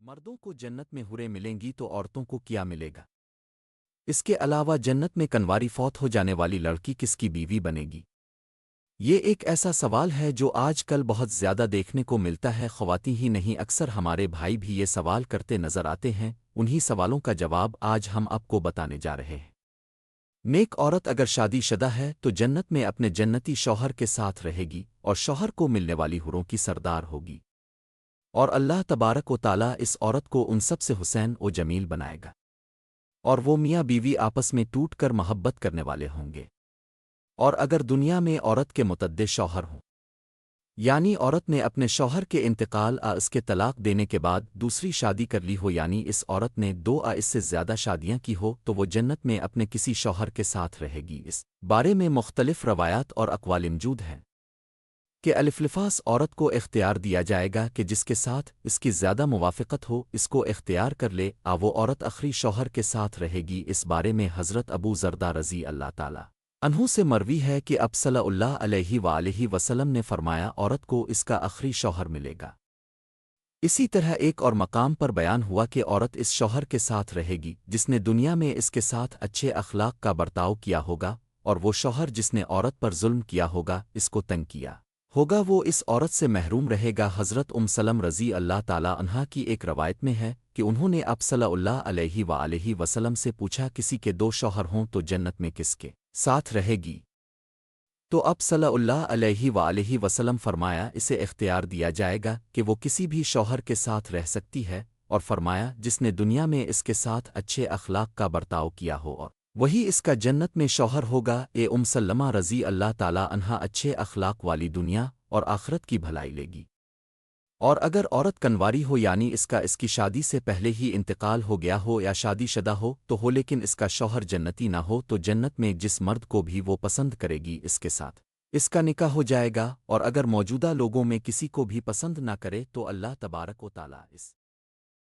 مردوں کو جنت میں حوریں ملیں گی تو عورتوں کو کیا ملے گا؟ اس کے علاوہ جنت میں کنواری فوت ہو جانے والی لڑکی کس کی بیوی بنے گی؟ یہ ایک ایسا سوال ہے جو آج کل بہت زیادہ دیکھنے کو ملتا ہے، خواتین ہی نہیں اکثر ہمارے بھائی بھی یہ سوال کرتے نظر آتے ہیں۔ انہی سوالوں کا جواب آج ہم آپ کو بتانے جا رہے ہیں۔ نیک عورت اگر شادی شدہ ہے تو جنت میں اپنے جنتی شوہر کے ساتھ رہے گی اور شوہر کو ملنے والی حوروں کی سردار ہوگی، اور اللہ تبارک و تعالیٰ اس عورت کو ان سب سے حسین و جمیل بنائے گا، اور وہ میاں بیوی آپس میں ٹوٹ کر محبت کرنے والے ہوں گے۔ اور اگر دنیا میں عورت کے متعدد شوہر ہوں، یعنی عورت نے اپنے شوہر کے انتقال اس کے طلاق دینے کے بعد دوسری شادی کر لی ہو، یعنی اس عورت نے دو اس سے زیادہ شادیاں کی ہو، تو وہ جنت میں اپنے کسی شوہر کے ساتھ رہے گی۔ اس بارے میں مختلف روایات اور اقوال موجود ہیں کہ الفلفاس عورت کو اختیار دیا جائے گا کہ جس کے ساتھ اس کی زیادہ موافقت ہو اس کو اختیار کر لے، وہ عورت آخری شوہر کے ساتھ رہے گی۔ اس بارے میں حضرت ابو زردہ رضی اللہ تعالی عنہ سے مروی ہے کہ اب صلی اللہ علیہ وآلہ وسلم نے فرمایا عورت کو اس کا آخری شوہر ملے گا۔ اسی طرح ایک اور مقام پر بیان ہوا کہ عورت اس شوہر کے ساتھ رہے گی جس نے دنیا میں اس کے ساتھ اچھے اخلاق کا برتاؤ کیا ہوگا، اور وہ شوہر جس نے عورت پر ظلم کیا ہوگا، اس کو تنگ کیا ہوگا، وہ اس عورت سے محروم رہے گا۔ حضرت سلم رضی اللہ تعالی عنہا کی ایک روایت میں ہے کہ انہوں نے اب صلی اللہ علیہ وآلہ وسلم سے پوچھا کسی کے دو شوہر ہوں تو جنت میں کس کے ساتھ رہے گی؟ تو اب صلی اللہ علیہ وآلہ وسلم فرمایا اسے اختیار دیا جائے گا کہ وہ کسی بھی شوہر کے ساتھ رہ سکتی ہے، اور فرمایا جس نے دنیا میں اس کے ساتھ اچھے اخلاق کا برتاؤ کیا ہو اور وہی اس کا جنت میں شوہر ہوگا۔ سلمہ رضی اللہ تعالی عنہا اچھے اخلاق والی دنیا اور آخرت کی بھلائی لے گی، اور اگر عورت کنواری ہو یعنی اس کی شادی سے پہلے ہی انتقال ہو گیا ہو یا شادی شدہ ہو لیکن اس کا شوہر جنتی نہ ہو، تو جنت میں جس مرد کو بھی وہ پسند کرے گی اس کے ساتھ اس کا نکاح ہو جائے گا، اور اگر موجودہ لوگوں میں کسی کو بھی پسند نہ کرے تو اللہ تبارک و تعالیٰ اس